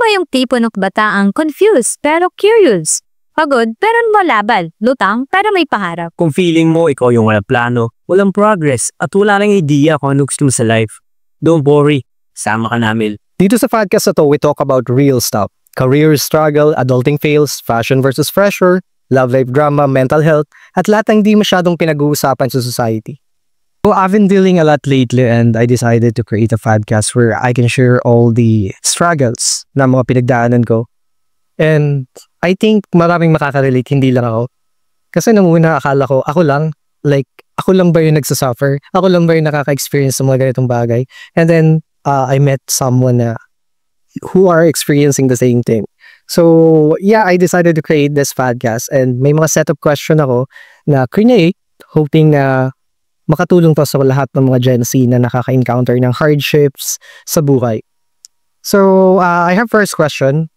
mo yung tipo ng bataang confused pero curious. Pagod pero malabal. Lutang pero may pangarap. Kung feeling mo ikaw yung walang plano, walang progress, at wala nang idea kung ano gusto mo sa life, don't worry, sama ka namin. Dito sa podcast na to, we talk about real stuff. Career struggle, adulting fails, fashion versus fresher, love life drama, mental health, at lahat ng di masyadong pinag-uusapan sa society. So I've been dealing a lot lately and I decided to create a podcast where I can share all the struggles na mga pinagdaanan ko. And I think maraming makaka-relate, hindi lang ako. Kasi nung una akala ko, ako lang ba yung nagsasuffer? Ako lang ba yung nakaka-experience sa mga ganitong bagay? And then I met someone who are experiencing the same thing. So yeah, I decided to create this podcast and may mga set of question ako na create, hoping na makatulong to sa lahat ng mga Gen Z na nakaka-encounter ng hardships sa buhay. So I have first question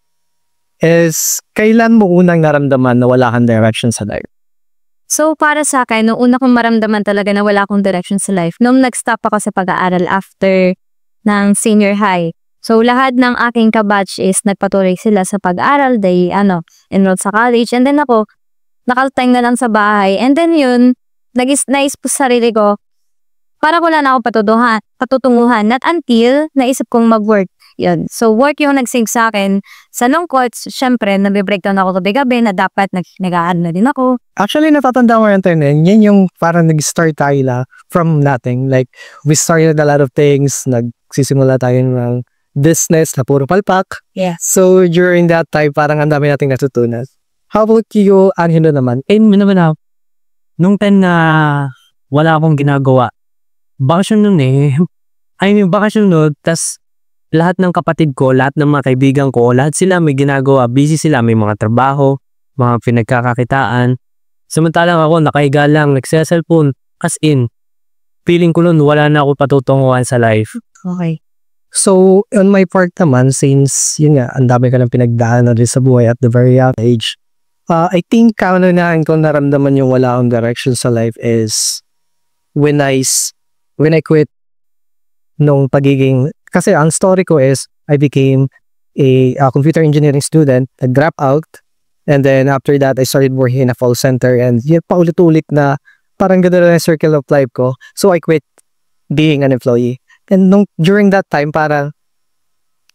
is, kailan mo unang naramdaman na wala kang direction sa life? So para sa akin, nung una kong maramdaman talaga na wala akong direction sa life, nung nag-stop ako sa pag-aaral after ng senior high. So lahat ng aking kabatch is nagpatuloy sila sa pag-aaral, they enrolled sa college, and then ako, nakaltang na lang sa bahay. And then yun, naisip ko sa sarili ko, para wala na ako patutunguhan, not until naisip kong mag-work. Yun. So work yung nag-sink sa akin. Sa lungkot, syempre, nabibreakdown ako gabi-gabi na dapat nag-aaral na din ako. Actually, natatanda ko yan yung parang nag-start tayo from nothing. Like, we started a lot of things, nagsisimula tayo ng business na puro palpak. Yeah. So during that time, parang ang dami nating natutunan. How about you, Angelo naman? Naman ako. Nung time na wala akong ginagawa, bakasyon nun bakasyon nun, tas lahat ng kapatid ko, lahat ng mga kaibigan ko, lahat sila may ginagawa, busy sila, may mga trabaho, mga pinagkakakitaan. Samantalang ako, nakahiga lang, nagsa-cellphone, as in, feeling ko nun, wala na ako patutunguhan sa life. Okay. So, on my part naman, since, yun nga, ang dami ka lang pinagdaanan rin sa buhay at the very young age, I think kaunahan ko naramdaman yung wala akong direction sa life is when I quit nung pagiging, kasi ang story ko is I became a computer engineering student, nag-drop out, and then after that I started working in a call center, and yun paulit-ulit na parang gano'n na yung circle of life ko. So I quit being an employee. And during that time, parang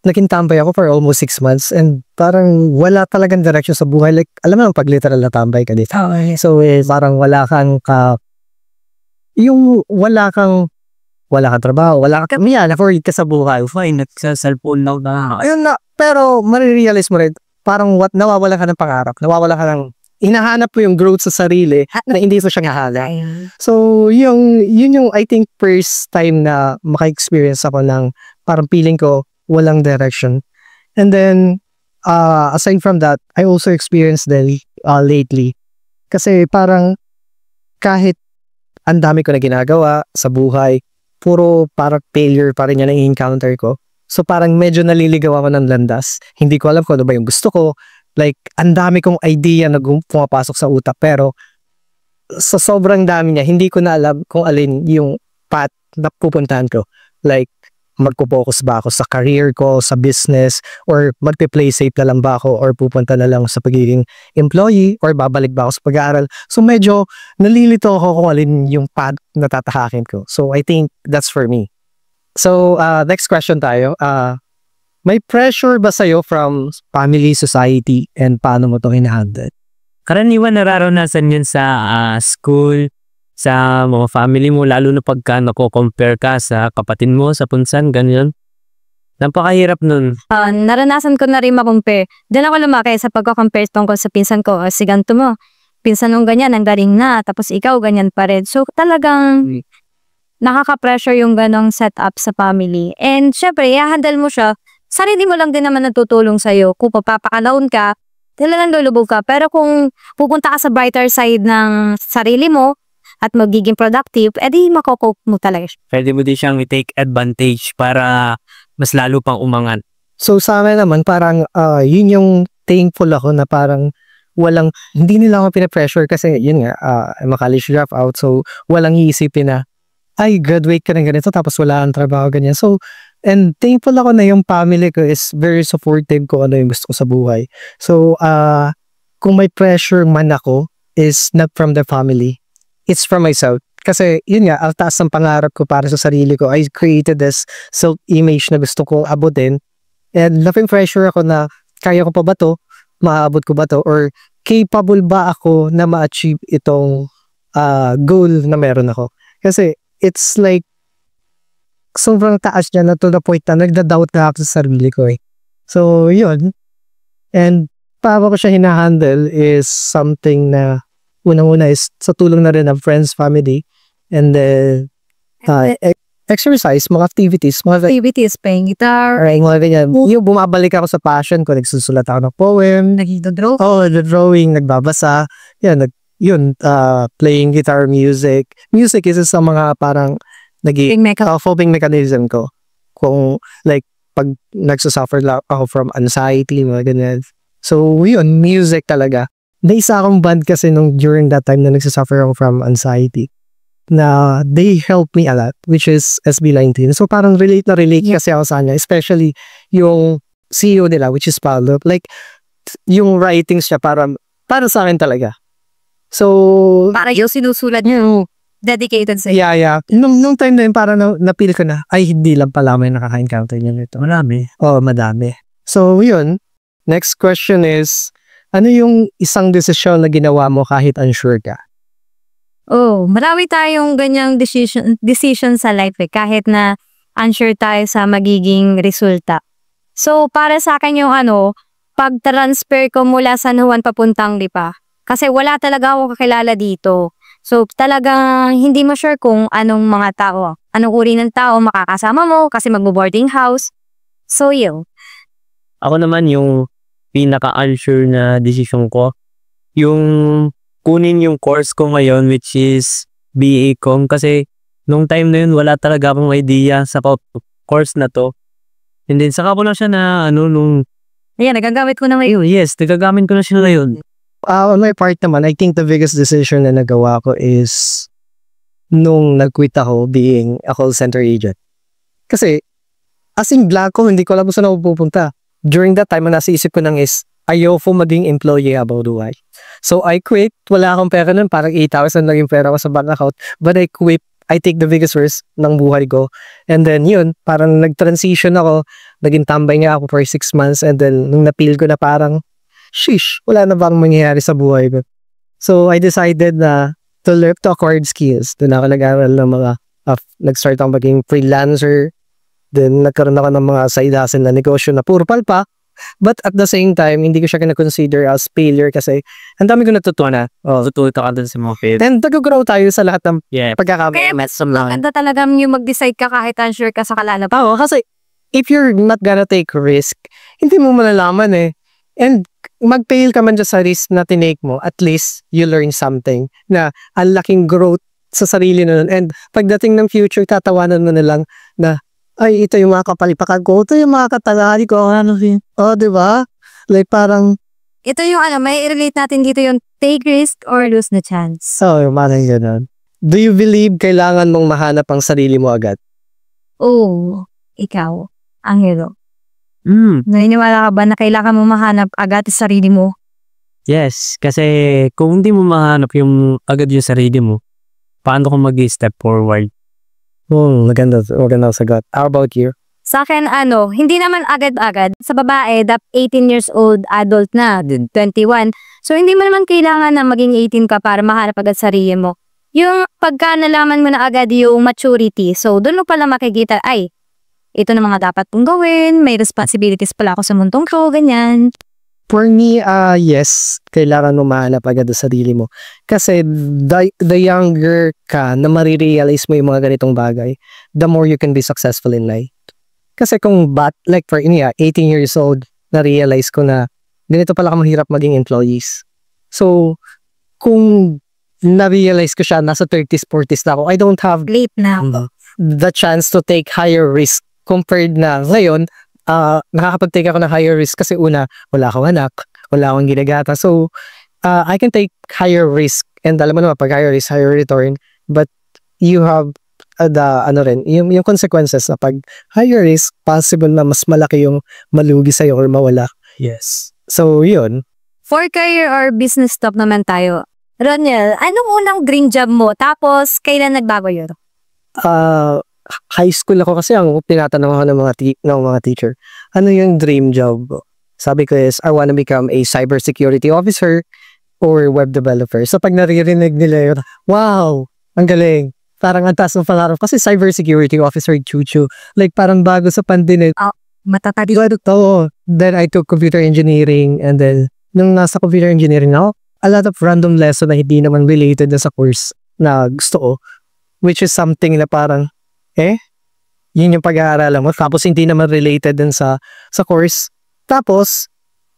naging tambay ako for almost 6 months and parang wala talagang direction sa buhay. Like, alam mo, pag literal na tambay ka dito. Okay. So, parang wala kang trabaho, wala kang na-forward ka sa buhay. Fine, nagsa-cellphone na. Ayun na, pero marirealize mo rin, parang nawawala ka ng pangarap, nawawala ka ng, hinahanap mo yung growth sa sarili na hindi mo siyang hahala. So, yun yung I think first time na maka-experience ako ng parang feeling ko walang direction. And then, aside from that, I also experienced lately. Kasi parang kahit ang dami ko na ginagawa sa buhay, puro parang failure pa rin yan ang encounter ko. So parang medyo naliligaw ako ng landas. Hindi ko alam kung ano ba yung gusto ko. Like, ang dami kong idea na pumapasok sa utak. Pero sa sobrang dami niya, hindi ko na alam kung alin yung path na pupuntahan ko. Like, magpo-focus ba ako sa career ko, sa business, or magpe-play safe na lang ba ako, or pupunta na lang sa pagiging employee, or babalik ba ako sa pag-aaral. So medyo nalilito ako kung alin yung path na tatahakin ko. So I think that's for me. So next question tayo. May pressure ba sa'yo from family, society, and paano mo ito hinahandle? Karaniwan nararanasan yun sa school, sa mga family mo, lalo na pagka nako-compare ka sa kapatid mo, sa punsan, ganyan. Napakahirap nun. Naranasan ko na rin makompare. Diyan ako lumaki sa pagko-compare tungkol sa pinsan ko. Si ganito mo, pinsan mong ganyan, ang galing na, tapos ikaw ganyan pa rin. So talagang nakaka-pressure yung ganong setup sa family. And syempre, i-handle mo siya. Sarili mo lang din naman natutulong sa'yo. Kung papapakalaon ka, talagang lulubog ka. Pero kung pupunta ka sa brighter side ng sarili mo, at magiging productive, edi makocope mo talaga siya. Pwede mo din siyang i-take advantage para mas lalo pang umangat. So sa amin naman, parang yun yung thankful ako na parang hindi nila ako pinapressure kasi yun nga, I'm a college dropout, so walang iisipin na, ay, graduate ka ng ganito tapos wala ang trabaho, ganyan. So And thankful ako na yung family ko is very supportive ko ano yung gusto ko sa buhay. So, kung may pressure man ako, is not from the family. It's from myself. Kasi, yun nga, ang taas ng pangarap ko para sa sarili ko. I created this self-image na gusto kong abutin. And nothing pressure ako na, kaya ko pa ba to? Maaabot ko ba to? Or capable ba ako na ma-achieve itong goal na meron ako? Kasi, it's like, sobrang taas niya na to the point na nagda-doubt na ako sa sarili ko eh. So, yun. And, paano ko siya hinahandle is something na unang-una is sa tulong na rin ng friends, family, and then exercise, mga activities, mga Activities, playing guitar, mga ganyan. Yung bumabalik ako sa passion ko, nagsusulat ako ng poem. nagdo-draw. Oh, the drawing, nagbabasa. Yan, playing guitar, music. Music is sa mga parang coping mechanism ko. Kung like, pag nagsasuffer ako from anxiety, mga ganyan. So, yun, music talaga. Naisa akong band kasi during that time na nagsasuffer ako from anxiety. Na they helped me a lot, which is SB19. So, parang relate kasi ako sa kanya. Especially yung CEO nila, which is Paulo. Like, yung writings niya para sa akin talaga. So, Para yung sinusulat niyo, dedicated sa yeah. Nung time na yun, parang napil ko na, ay, hindi lang pala may nakaka-encounter niya nito. Marami. Oh, madami. So, yun. Next question is, ano yung isang desisyon na ginawa mo kahit unsure ka? Oh, marami tayong ganyang decision sa life eh, kahit na unsure tayo sa magiging resulta. So, para sa akin yung pag-transfer ko mula San Juan papuntang Lipa. Kasi wala talaga ako kakilala dito. So, talagang hindi mo sure kung anong mga tao, anong uri ng tao makakasama mo kasi magbo-boarding house. So, yun. Ako naman yung pinaka-unsure na decision ko, yung kunin yung course ko ngayon which is BA Com kasi nung time na yun wala talaga akong idea sa course na to. And then saka ko na siya na Ayan, nagagamit ko na ngayon. yes, nagagamit ko na siya ngayon. On my part naman, I think the biggest decision na nagawa ko is nung nag-quit ako being a call center agent. Kasi, as in blanco, hindi ko alam kung saan ako pupunta. During that time, ang nasa isip ko nang is, ayoko maging employee about buhay. So, I quit. Wala akong pera nun. Parang 8,000 lang yung pera ko sa bank account. But I quit. I take the biggest risk ng buhay ko. And then, yun, parang nag-transition ako. Naging tambay nga ako for 6 months. And then, nung napil ko na parang, sheesh, wala na bang mangyayari sa buhay ko. So, I decided na to learn to acquired skills. Doon ako nag-aral ng mga, nag-start ako maging freelancer. Then, nagkaroon ako ng mga side hustle na negosyo na puro palpa. But at the same time, hindi ko siya kina-consider as failure kasi ang dami ko natutunan. Tututo ka dun sa mga fail. Then, nag-grow tayo sa lahat ng pagkakamali. Maganda talaga yung mag-decide ka kahit unsure ka sa kalalap. Oo, kasi if you're not gonna take risk, hindi mo malalaman eh. And mag-fail ka man dyan sa risk na tinake mo, at least you learn something na ang laking growth sa sarili na nun. And pagdating ng future, tatawanan mo na lang na, ay, ito yung mga kapalipakan ko, ito yung mga katalari ko, diba? Like parang, Ito yung may relate natin dito yung take risk or lose the chance. yung manang ganun. Do you believe kailangan mong mahanap ang sarili mo agad? Oh, ikaw, ang hero. Naniniwala ka ba na kailangan mo mahanap agad sa sarili mo? Yes, kasi kung hindi mo mahanap agad yung sarili mo, paano kung mag-step forward? Maganda sagot. How about you? Sa akin, hindi naman agad-agad. Sa babae, 18 years old, adult na, 21. So, hindi mo naman kailangan na maging 18 ka para mahanap agad sarili mo. Yung pagka nalaman mo na agad yung maturity, so doon mo pala makikita, ay, ito na mga dapat kong gawin, may responsibilities pala ako sa mundong ko, ganyan. For me, yes, kailangan mo mahanap agad ang sarili mo. Kasi the younger ka na marirealize mo yung mga ganitong bagay, the more you can be successful in life. Kasi kung like for me, 18 years old, na-realize ko na ganito pala mahirap maging employees. So, kung na-realize ko siya, nasa 30s, 40s na ako, I don't have Late na. The chance to take higher risk compared na ngayon, nakakapag-take ako ng higher risk kasi una, wala akong anak, wala akong ginagata. So, I can take higher risk and alam mo naman, pag higher risk, higher return, but you have yung consequences na pag higher risk, possible na mas malaki yung malugi sa'yo or mawala. Yes. So, yun. For career or business talk naman tayo. Roniel, anong unang dream job mo? Tapos, kailan nagbago yun? High school ako kasi ang tinatanong ako ng mga teacher, ano yung dream job ko? Sabi ko is, I wanna become a cybersecurity officer or web developer. So pag naririnig nila yun, wow, ang galing. Parang ang taas ng pangarap. Kasi cybersecurity officer, chuchu. Like parang bago sa pandemic. Matatari. Then I took computer engineering and then nung nasa computer engineering ako, a lot of random lesson na hindi naman related na sa course na gusto ko. Which is something na parang, yun yung pag-aaralan mo. Tapos hindi naman related din sa course. Tapos,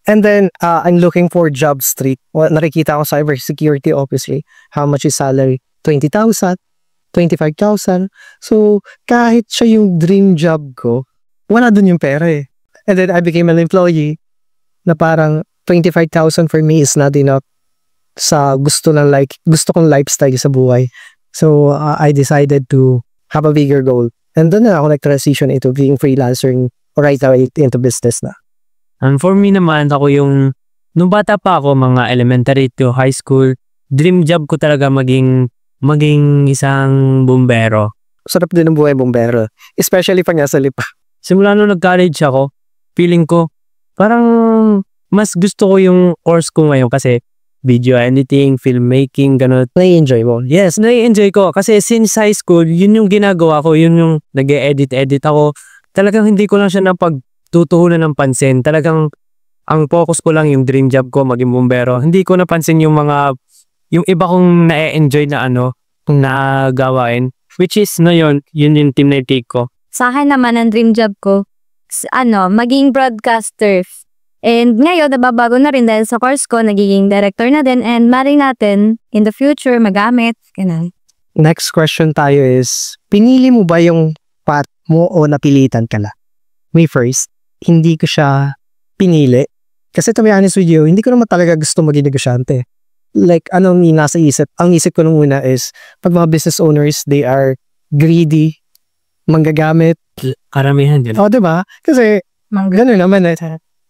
and then I'm looking for job street. Nakikita ko cybersecurity officer. How much is salary? 20,000, 25,000. So, kahit siya yung dream job ko, wala dun yung pera eh. And then I became an employee na parang 25,000 for me is not enough sa gusto kong lifestyle sa buhay. So, I decided to have a bigger goal. And doon na ako nag-transition into being freelancer or right away into business na. And for me naman, ako nung bata pa ako, mga elementary to high school, dream job ko talaga maging isang bumbero. Sarap din ng buhay bumbero. Especially pag nasa lipa. Simula nung nag-college ako, feeling ko, parang mas gusto ko yung course ko ngayon kasi video editing, filmmaking, gano'n. Nai-enjoy mo? Yes, nai-enjoy ko. Kasi since high school, yun yung ginagawa ko. Yun yung nag-edit ako. Talagang hindi ko lang siya tutuhunan ng pansin. Talagang ang focus ko lang yung dream job ko, maging bumbero. Hindi ko napansin yung iba kong na-enjoy na gawain. Which is, yun yung team na take ko. Sa akin naman, ang dream job ko, maging broadcaster. And ngayon, nababago na rin dahil sa course ko, nagiging director na din. And maring natin, in the future, magamit. Ganun. Next question tayo is, pinili mo ba yung path mo o napilitan ka lang? Me first, hindi ko siya pinili. Kasi to be honest with you, hindi ko naman talaga gusto maging negosyante. Like, anong nasa isip? Ang isip ko nung una is, pag mga business owners, they are greedy, manggagamit. Karamihan din. Diba? Kasi, gano'n naman eh.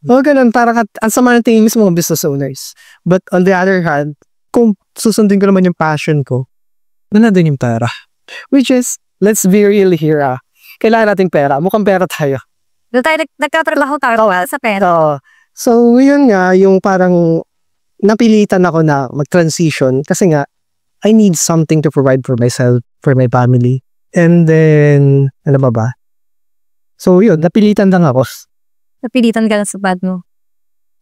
Ganun, parang ang sama ng tingin mismo mga business owners. But on the other hand, kung susundin ko naman yung passion ko, nandun yung pera. Which is, let's be real here kailangan nating pera. Mukhang pera tayo. Doon tayo nagtatrabaho tayo sa pera. So, yun nga, yung parang napilitan ako na mag-transition kasi nga, I need something to provide for myself, for my family. And then, ano ba? So, yun, napilitan lang ako. Napilitan ka lang sa pad mo.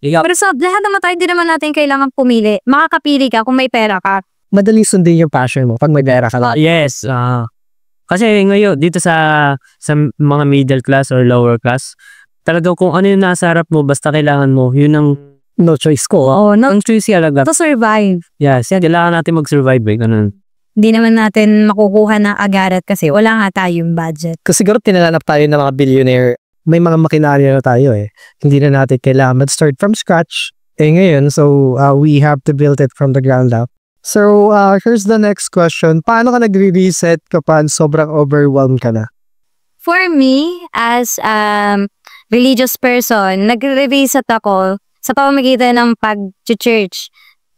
Ikaw. Pero sa lahat naman tayo, hindi naman natin kailangan pumili. Makakapili ka kung may pera ka. Madaling sundin yung passion mo pag may pera ka lang. Yes. Kasi ngayon, dito sa mga middle class or lower class, talagang kung ano yung nasa harap mo, basta kailangan mo, yun ang no choice ko. Ang choice talaga. To survive. Yes, kailangan natin mag-survive. Ganun. Hindi naman natin makukuha ng agarat kasi wala nga tayong budget. Kasi siguro tinalanap tayo ng mga billionaire. May mga makinarya na tayo eh. Hindi na natin kailangan mag-start from scratch. Ngayon, so we have to build it from the ground up. So, here's the next question. Paano ka nagre-reset kapag sobrang overwhelmed ka na? For me, as religious person, nagre-reset ako sa pamamagitan ng pag-church.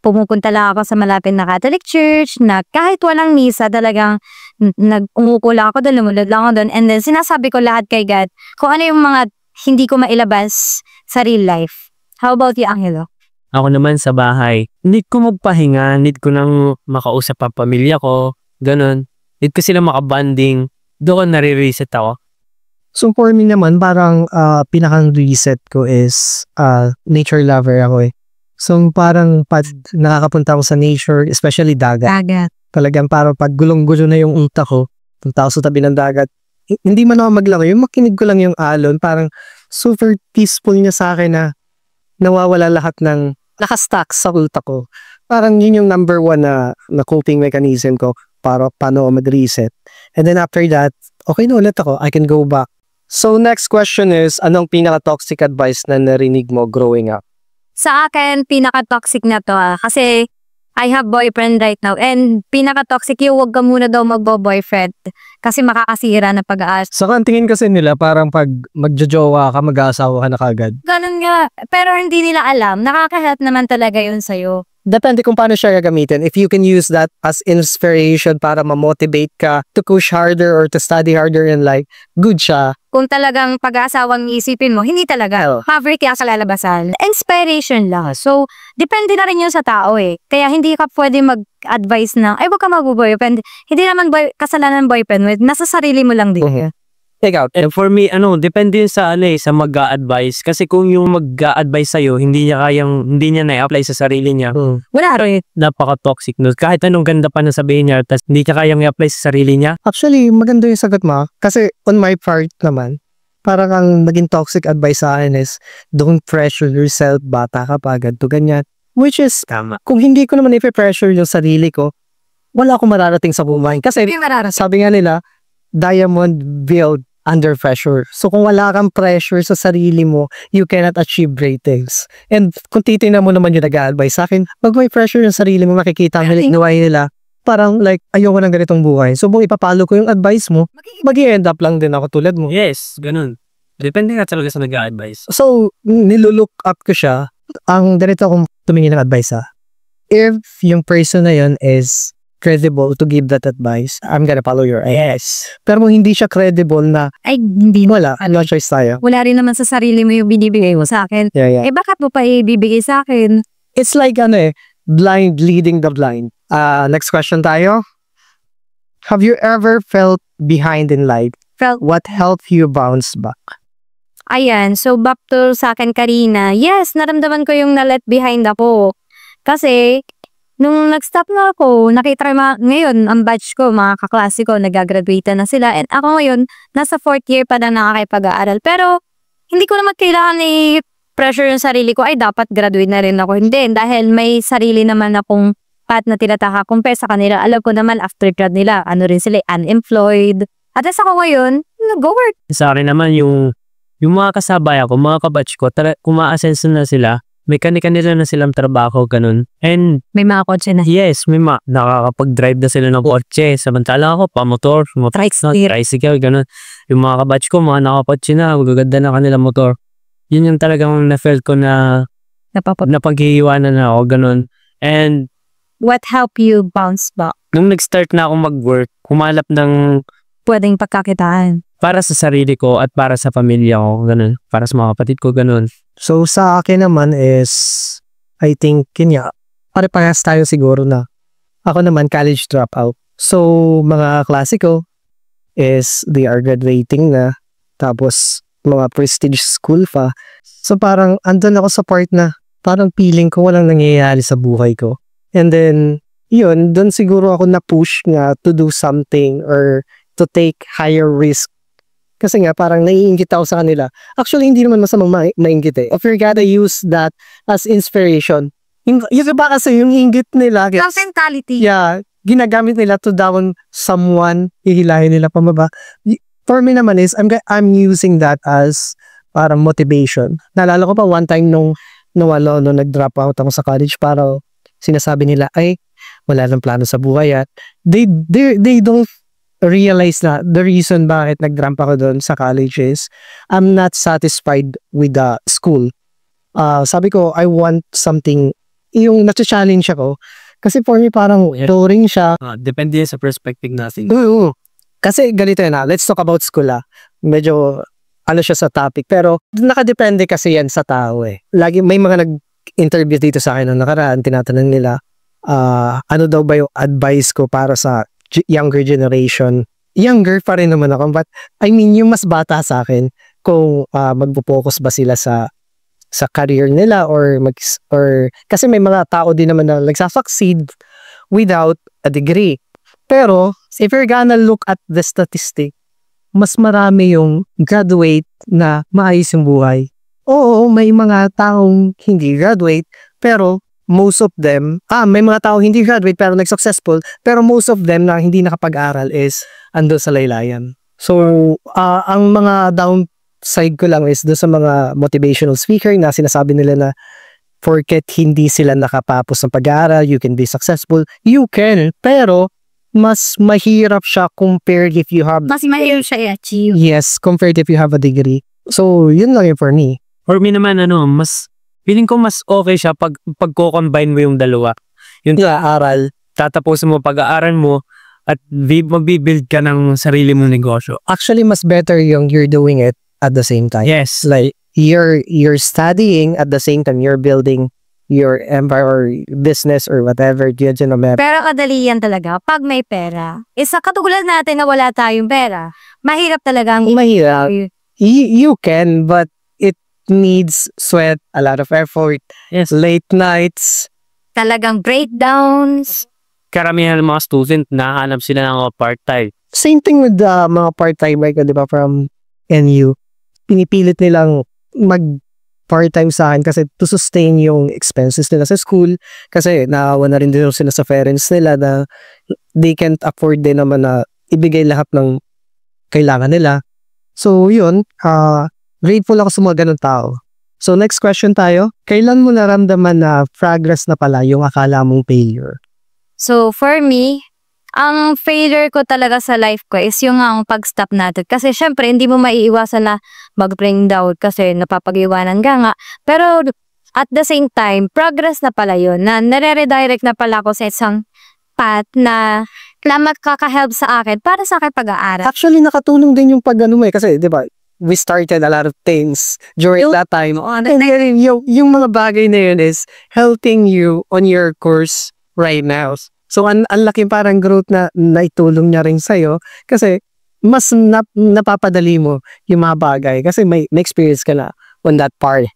Pumupunta lang ako sa malapit na Catholic Church na kahit walang misa, talagang umupo lang ako doon, lumulod lang ako doon. And then sinasabi ko lahat kay God kung ano yung mga hindi ko mailabas sa real life. How about you, Angelo? Ako naman sa bahay, need ko magpahinga, need ko nang makausap ang pamilya ko, ganun. Need ko sila makabanding, doon nare-reset ako. So for me naman, parang pinakang reset ko is nature lover ako eh. So parang pag nakakapunta ako sa nature, especially dagat. Talagang parang pag gulong-gulo na yung utak ko, punta ako sa tabi ng dagat, hindi man ako maglaro, yung makinig ko lang yung alon, parang super peaceful niya sa akin na nawawala lahat ng nakastack sa utak ko. Parang yun yung number one na coping mechanism ko para paano mag-reset. And then after that, okay na ulit ako, I can go back. So next question is, anong pinaka-toxic advice na narinig mo growing up? Sa akin, pinaka-toxic na to kasi I have boyfriend right now. And pinaka-toxic yung huwag ka muna daw magbo-boyfriend kasi makakasira na pag-aas. Saka ang tingin kasi nila parang pag magjojowa ka, mag-aasawa ka na kagad. Ganun nga. Pero hindi nila alam. Nakaka-help naman talaga yun sa'yo. Depende kung paano siya gagamitin. If you can use that as inspiration para ma-motivate ka to push harder or to study harder in life, good siya. Kung talagang pag-aasawang isipin mo, hindi talaga. Maverick kaya sa lalabasan. Inspiration lang. So, depende na rin yun sa tao eh. Kaya hindi ka pwede mag-advise na, ay, huwag ka mag-boyfriend. Hindi naman kasalanan ng boyfriend. Nasa sarili mo lang din. Take out. And for me, depende yun sa sa mag-a-advise. Kasi kung yung mag-a-advise sa'yo, hindi niya na-apply sa sarili niya. Wala rin. Napaka-toxic no. Kahit anong ganda pa na sabihin niya, tas hindi niya kayang i-apply sa sarili niya. Actually, maganda yung sagot mo. Kasi on my part naman, parang ang naging toxic advice sa akin is, don't pressure yourself, bata ka pa, ganito, ganyan. Which is, Tama. kung hindi ko naman i-pressure yung sarili ko, wala akong mararating sa buhay. Kasi, sabi nga nila, diamond build under pressure. So kung wala kang pressure sa sarili mo, you cannot achieve great things. And kung titignan mo naman yung nag-a-advise sa akin, pag may pressure yung sarili mo, makikita ang hilignuway nila, parang like, ayoko ng ganitong buhay. So kung ipapalo ko yung advice mo, mag-i-end up lang din ako tulad mo. Yes, ganun. Depende nga talaga sa nag-a-advise. So, nilulook up ko siya. Ang ganito akong tumingin ng advice if yung person na yun is credible to give that advice, I'm gonna follow your advice. Pero kung hindi siya credible na, Ay, hindi. wala, no choice tayo. Wala rin naman sa sarili mo yung binibigay mo sa akin. Yeah. Eh, bakit mo pa ibibigay sa akin? It's like, blind leading the blind. Next question tayo. Have you ever felt behind in life? What helped you bounce back? Ayan, so back to sa akin, Karina. Yes, naramdaman ko yung na-let behind ako. Kasi, nung nag-stop na ako, nakita ko ngayon, ang batch ko, mga kaklase ko, nag-graduate na sila. And ako ngayon, nasa 4th year pa na nakakipag-aaral. Pero, hindi ko naman kailangan i-pressure yung sarili ko, ay dapat graduate na rin ako. Hindi, dahil may sarili naman akong path na tinataka. Compare sa kanila, alam ko naman after grad nila, rin sila, unemployed. At as ako ngayon, go work. Sa akin naman, yung mga kasabay ako, mga kabatch ko, kung ma-ascenso na sila, may kanila na silang trabaho, ganun. And, may mga kotse na. yes, nakakapag-drive na sila ng kotse. Samantala ako, pamotor, tricycle, ganun. Yung mga kabatch ko, mga nakakotse na, gaganda na kanilang motor. Yun yung talagang na-felt ko na napaghihiwanan na ako, ganun. And, what helped you bounce back? nung nag-start na ako mag-work, humalap ng Pwedeng pagkakitaan. para sa sarili ko at para sa pamilya ko, ganun. Para sa mga kapatid ko, ganun. So, sa akin naman is, I think, pare-parehas tayo siguro na ako naman college dropout. So, mga klase ko is they are graduating na, tapos mga prestige school pa. So, parang andun ako sa part na parang feeling ko walang nangyayari sa buhay ko. And then, yun, dun siguro ako na-push nga to do something or to take higher risk. Kasi nga, parang naiingit ako sa kanila. Actually, hindi naman masamang maingit eh. If you're gonna use that as inspiration, yung iba kasi yung ingit nila, Self-mentality. yeah, ginagamit nila to down someone, hihilahin nila pababa. For me naman is, I'm using that as parang motivation. Naalala ko pa one time nung nag-drop out ako sa college, para sinasabi nila, ay, wala nang plano sa buhay at they don't realize na the reason bakit nag-drop ako doon sa college is I'm not satisfied with the school. Sabi ko, I want something, yung na-challenge ako. Kasi for me parang boring siya. Depende sa perspective natin. Kasi ganito na, let's talk about school Medyo siya sa topic. Pero nakadepende kasi yan sa tao eh. Lagi may mga nag-interview dito sa akin noong nakaraan, tinatanong nila, ano daw ba yung advice ko para sa younger generation. Younger pa rin naman ako, but I mean yung mas bata sa akin, kung magpo-focus ba sila sa career nila or kasi may mga tao din naman na nagsasucceed without a degree. Pero if you're gonna look at the statistic, mas marami yung graduate na maayos yung buhay. Oo, may mga taong hindi graduate, pero most of them, may mga tao hindi graduate pero nag-successful, pero most of them na hindi nakapag-aral is ando sa laylayan. So, ang mga downside ko lang is doon sa mga motivational speaker na sinasabi nila na porket hindi sila nakapapos ng pag-aaral, you can be successful. You can, pero mas mahirap siya compared if you have, Mas mahirap siya i-achieve. yes, compared if you have a degree. So, yun lang yun for me. For me naman, feeling ko mas okay siya pagko-combine mo yung dalawa. Yung aral, tatapusin mo pag-aaral mo, at magbibuild ka ng sarili mong negosyo. Actually, mas better yung you're doing it at the same time. Yes. Like, you're studying at the same time you're building your empire or business or whatever. Pero kadali yan talaga pag may pera. Isa katulad natin na wala tayong pera. Mahirap talagang Mahirap. You can, but it needs sweat, a lot of effort, Yes. late nights. talagang breakdowns. Karamihan ng mga student, nahanap sila ng mga part-time. Same thing with the mga part-timer ko, di ba, from NU. Pinipilit nilang mag-part-time sa akin kasi to sustain yung expenses nila sa school. Kasi naawa na rin din sila sa parents nila na they can't afford din naman na ibigay lahat ng kailangan nila. So, yun. Grateful ako sa mga ganun tao. So, next question tayo. Kailan mo naramdaman na progress na pala yung akala mong failure? So, for me, ang failure ko talaga sa life ko is yung ang pag-stop natin. Kasi syempre, hindi mo maiiwasan na mag-bring down kasi napapag-iwanan ka nga. Pero at the same time, progress na pala yun. Na nare-redirect na pala ako sa isang path na makaka-help sa akin para sa akin pag-aaral. Actually, nakatulong din yung pag-ano mo eh. Kasi, di ba, we started a lot of things during that time. And then, yung mga bagay na yun is helping you on your course right now. So, ang laking parang growth na naitulong niya rin sa'yo kasi mas napapadali mo yung mga bagay kasi may experience ka na on that part.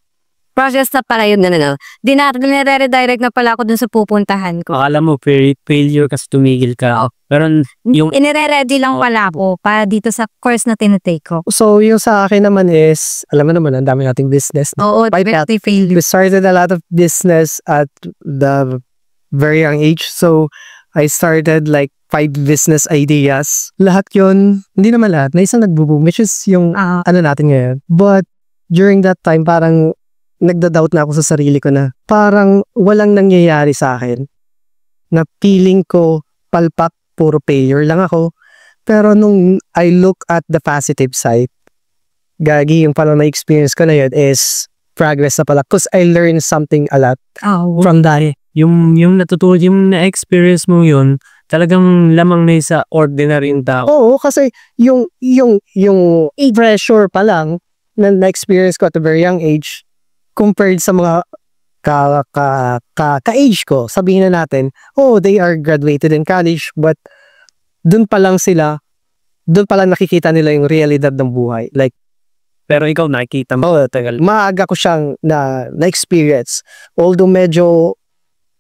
Process na pala yun na dinare-redirect na pala ako dun sa pupuntahan ko. Akala mo failure kasi tumigil ka. Pero yung Inire-ready lang wala ko para dito sa course na tinitake ko. So, yung sa akin naman is, alam mo naman, ang dami nating business. Oo, By that, failure. we started a lot of business at the very young age. So, I started like 5 business ideas. Lahat yun, hindi naman lahat, na isang nagbo-boom, which is yung ano natin ngayon. But, during that time, parang nagda-doubt na ako sa sarili ko na parang walang nangyayari sa akin. Na feeling ko palpak, puro failure lang ako. Pero nung I look at the positive side, gagi yung parang na-experience ko na yun is progress na pala. Because I learned something a lot from that. yung natutunan, yung na-experience mo yun, talagang lamang na sa ordinary yung tao. Oo, kasi yung pressure pa lang na-experience ko at a very young age compared sa mga ka-age ko. Sabihin na natin, they are graduated in college, but dun pa lang nakikita nila yung realidad ng buhay. Like, Pero ikaw nakikita mo, tagal. maaga ko siyang na-experience. Although medyo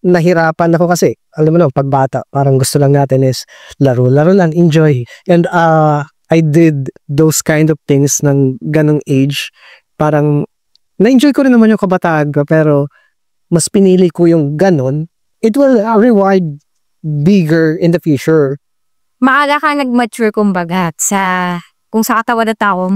nahirapan ako kasi, alam mo na, pagbata, parang gusto lang natin is laro-laro lang, enjoy. And I did those kind of things ng ganong age. Parang, na-enjoy ko rin naman yung kabataan ko, pero mas pinili ko yung ganon. It will reward bigger in the future. Maaga ka nag-mature kumbaga kung sa katawan na tao,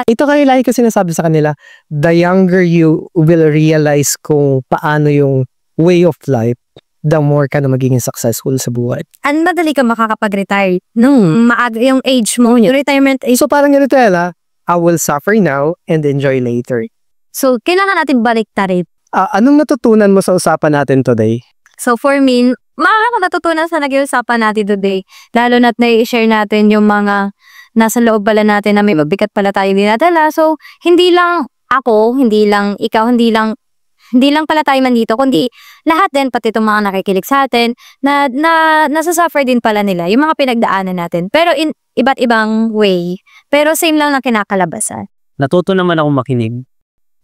Ito kayo lagi ko sinasabi sa kanila, the younger you will realize kung paano yung way of life, the more ka na magiging successful sa buhay. madali ka makakapag-retire nung maaga yung age mo, yung retirement age. So parang ganito I will suffer now and enjoy later. So, kailangan natin baliktarin. Anong natutunan mo sa usapan natin today? So, for me, natutunan sa nag-iusapan natin today. Lalo na't nai-share natin yung mga nasa loob pala natin na may mabigat pala tayo dinadala. So, hindi lang ako, hindi lang ikaw, hindi lang pala tayo man dito, kundi lahat din, pati itong mga nakikilig sa atin, na nasasuffer din pala nila, yung mga pinagdaanan natin. Pero in iba't ibang way. Pero same lang na kinakalabasan. Natuto naman ako makinig.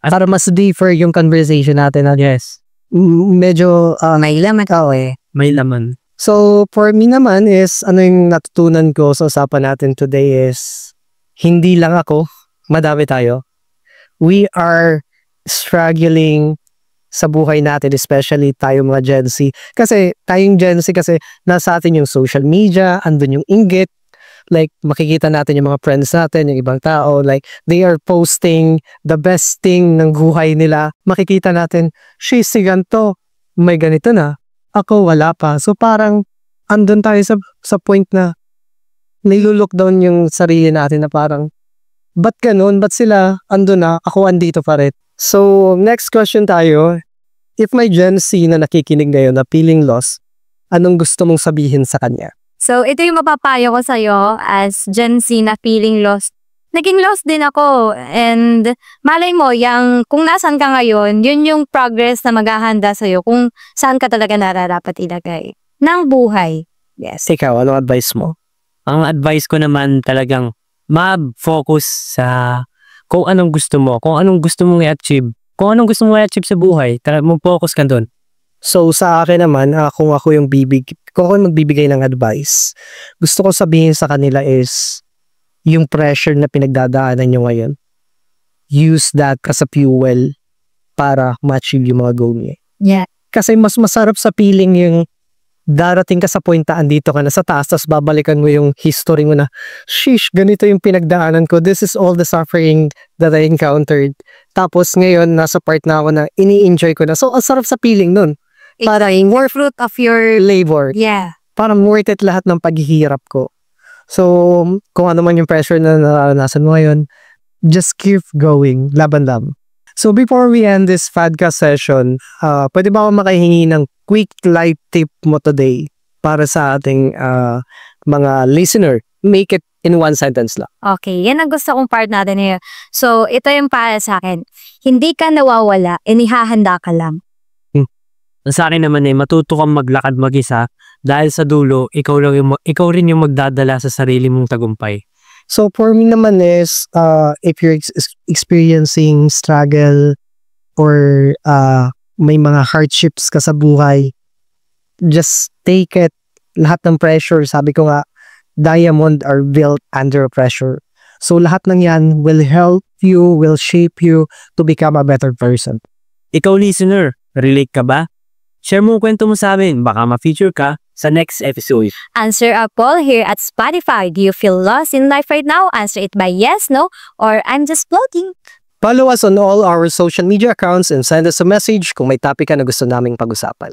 Para mas deeper yung conversation natin. Yes. Medyo may laman ka May laman. So, for me naman is, ano yung natutunan ko sa usapan natin today is, hindi lang ako, madami tayo. We are struggling sa buhay natin, especially tayo mga Gen Z. Kasi, tayong Gen Z kasi nasa atin yung social media, andun yung inggit, Like, makikita natin yung mga friends natin, yung ibang tao, like, they are posting the best thing ng buhay nila. Makikita natin, she's si ganito, may ganito na, ako wala pa. So, parang, andun tayo sa point na, nilulook down yung sarili natin na parang, ba't ganun? Ba't sila andun na? Ako andito pa rin. So, next question tayo. If may Gen Z na nakikinig ngayon na feeling lost, anong gusto mong sabihin sa kanya? So, ito yung mapapayo ko sa'yo as Gen Z na feeling lost. Naging lost din ako. And malay mo, kung nasan ka ngayon, yun yung progress na maghahanda sa'yo kung saan ka talaga nararapat ilagay. Ng buhay. Yes. Ikaw, anong advice mo? Ang advice ko naman talagang mag-focus sa kung anong gusto mo, kung anong gusto mong i-achieve. Kung anong gusto mong i-achieve sa buhay, mag-focus ka doon. So sa akin naman, kung ako magbibigay ng advice, gusto ko sabihin sa kanila is, yung pressure na pinagdadaanan nyo ngayon, use that as a fuel para ma-achieve yung mga goal niya. Yeah. Kasi mas masarap sa feeling yung darating ka sa point na andito ka na sa taas, tapos babalikan mo yung history mo na, sheesh, ganito yung pinagdaanan ko. This is all the suffering that I encountered. Tapos ngayon, nasa part na ako na ini-enjoy ko na. So, ang sarap sa feeling nun. Parang more fruit of your labor. Yeah. Parang worth it lahat ng paghihirap ko. So, kung ano man yung pressure na naranasan mo ngayon, just keep going. Laban lang. So, before we end this podcast session, pwede ba ako makahingi ng quick life tip mo today para sa ating mga listener? Make it in one sentence lang. Okay, yan ang gusto kong part natin ngayon. So, ito yung para sa akin. Hindi ka nawawala, inihahanda ka lang. Sa akin naman matuto kang maglakad mag-isa dahil sa dulo, ikaw rin yung magdadala sa sarili mong tagumpay. So for me naman is, if you're experiencing struggle or may mga hardships ka sa buhay, just take it. Lahat ng pressure, sabi ko nga, diamond are built under pressure. So lahat ng yan will help you, will shape you to become a better person. Ikaw listener, relate ka ba? Share mo ang kwento mo sa amin, baka ma-feature ka sa next episode. Answer a poll here at Spotify. Do you feel lost in life right now? Answer it by yes, no, or I'm just floating. Follow us on all our social media accounts and send us a message kung may topic ka na gusto naming pag-usapan.